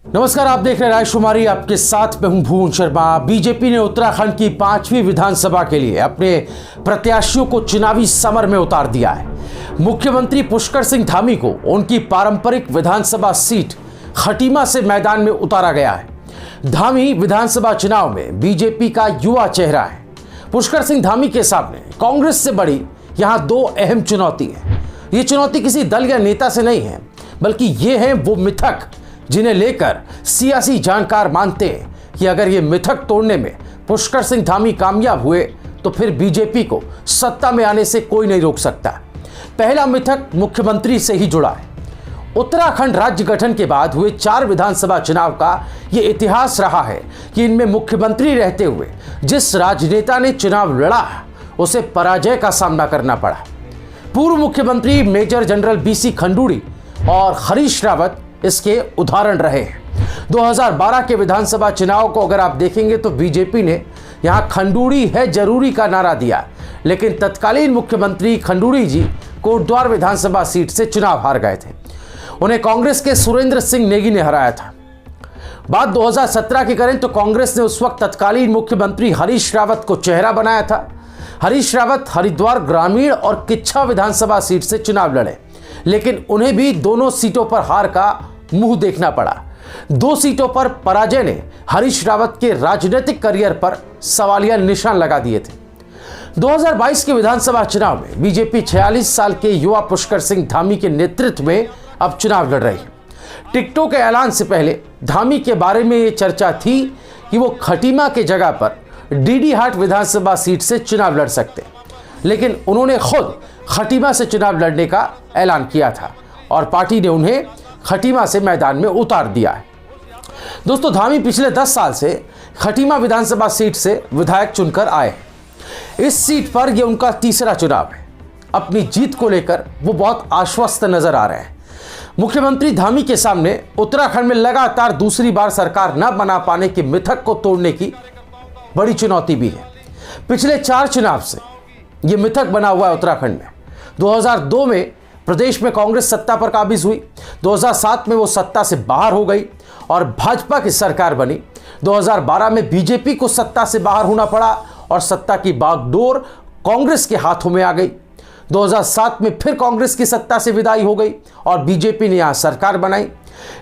नमस्कार, आप देख रहे हैं रायशुमारी। आपके साथ मैं हूं भुवन शर्मा। बीजेपी ने उत्तराखंड की 5वीं विधानसभा के लिए अपने प्रत्याशियों को चुनावी समर में उतार दिया है। मुख्यमंत्री पुष्कर सिंह धामी को उनकी पारंपरिक विधानसभा सीट खटीमा से मैदान में उतारा गया है। धामी विधानसभा चुनाव में बीजेपी का युवा चेहरा है। पुष्कर सिंह धामी के सामने कांग्रेस से बड़ी यहां दो अहम चुनौती है। ये चुनौती किसी दल या नेता से नहीं है, बल्कि ये है वो मिथक जिन्हें लेकर सियासी जानकार मानते हैं कि अगर ये मिथक तोड़ने में पुष्कर सिंह धामी कामयाब हुए तो फिर बीजेपी को सत्ता में आने से कोई नहीं रोक सकता। पहला मिथक मुख्यमंत्री से ही जुड़ा है। उत्तराखंड राज्य गठन के बाद हुए 4 विधानसभा चुनाव का ये इतिहास रहा है कि इनमें मुख्यमंत्री रहते हुए जिस राजनेता ने चुनाव लड़ा उसे पराजय का सामना करना पड़ा। पूर्व मुख्यमंत्री मेजर जनरल बीसी खंडूड़ी और हरीश रावत इसके उदाहरण रहे हैं। 2012 के विधानसभा चुनाव को अगर आप देखेंगे तो बीजेपी ने यहां खंडूड़ी है जरूरी का नारा दिया, लेकिन तत्कालीन मुख्यमंत्री खंडूड़ी जी कोटद्वार विधानसभा सीट से चुनाव हार गए थे। उन्हें कांग्रेस के सुरेंद्र सिंह नेगी ने हराया था। बात 2017 की करें तो कांग्रेस ने उस वक्त तत्कालीन मुख्यमंत्री हरीश रावत को चेहरा बनाया था। हरीश रावत हरिद्वार ग्रामीण और किच्छा विधानसभा सीट से चुनाव लड़े, लेकिन उन्हें भी दोनों सीटों पर हार का मुंह देखना पड़ा। 2 सीटों पर पराजय ने हरीश रावत के राजनीतिक करियर पर सवालिया निशान लगा दिए थे। 2022 के विधानसभा चुनाव में बीजेपी 46 साल के युवा पुष्कर सिंह धामी के नेतृत्व में अब चुनाव लड़ रही है। टिकटों के ऐलान से पहले धामी के बारे में यह चर्चा थी कि वो खटीमा के जगह पर डीडी हाट विधानसभा सीट से चुनाव लड़ सकते, लेकिन उन्होंने खुद खटीमा से चुनाव लड़ने का ऐलान किया था और पार्टी ने उन्हें खटीमा से मैदान में उतार दिया है। दोस्तों, धामी पिछले 10 साल से खटीमा विधानसभा सीट से विधायक चुनकर आए हैं। इस सीट पर यह उनका तीसरा चुनाव है। अपनी जीत को लेकर वो बहुत आश्वस्त नजर आ रहे हैं। मुख्यमंत्री धामी के सामने उत्तराखंड में लगातार दूसरी बार सरकार न बना पाने के मिथक को तोड़ने की बड़ी चुनौती भी है। पिछले 4 चुनाव से यह मिथक बना हुआ है उत्तराखंड में। 2002 में प्रदेश में कांग्रेस सत्ता पर काबिज हुई। 2007 में वो सत्ता से बाहर हो गई और भाजपा की सरकार बनी। 2012 में बीजेपी को सत्ता से बाहर होना पड़ा और सत्ता की बागडोर कांग्रेस के हाथों में आ गई। 2007 में फिर कांग्रेस की सत्ता से विदाई हो गई और बीजेपी ने यहां सरकार बनाई।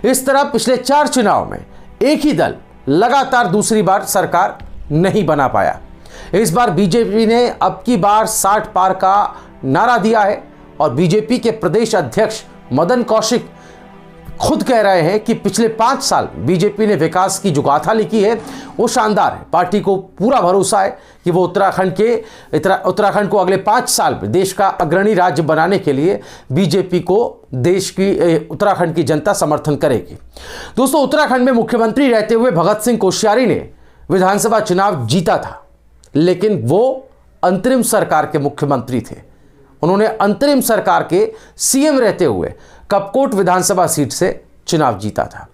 इस तरह पिछले 4 चुनाव में एक ही दल लगातार दूसरी बार सरकार नहीं बना पाया। इस बार बीजेपी ने अब की बार 60 पार का नारा दिया है और बीजेपी के प्रदेश अध्यक्ष मदन कौशिक खुद कह रहे हैं कि पिछले 5 साल बीजेपी ने विकास की जो गाथा लिखी है वो शानदार है। पार्टी को पूरा भरोसा है कि वो उत्तराखंड को अगले 5 साल में देश का अग्रणी राज्य बनाने के लिए बीजेपी को उत्तराखंड की जनता समर्थन करेगी। दोस्तों, उत्तराखंड में मुख्यमंत्री रहते हुए भगत सिंह कोश्यारी ने विधानसभा चुनाव जीता था, लेकिन वो अंतरिम सरकार के मुख्यमंत्री थे। उन्होंने अंतरिम सरकार के सीएम रहते हुए कपकोट विधानसभा सीट से चुनाव जीता था।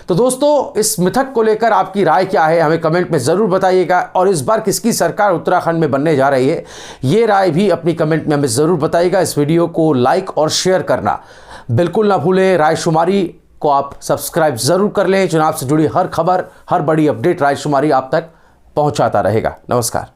तो दोस्तों, इस मिथक को लेकर आपकी राय क्या है, हमें कमेंट में ज़रूर बताइएगा। और इस बार किसकी सरकार उत्तराखंड में बनने जा रही है, ये राय भी अपनी कमेंट में हमें ज़रूर बताइएगा। इस वीडियो को लाइक और शेयर करना बिल्कुल ना भूलें। रायशुमारी को आप सब्सक्राइब ज़रूर कर लें। चुनाव से जुड़ी हर खबर, हर बड़ी अपडेट रायशुमारी आप तक पहुँचाता रहेगा। नमस्कार।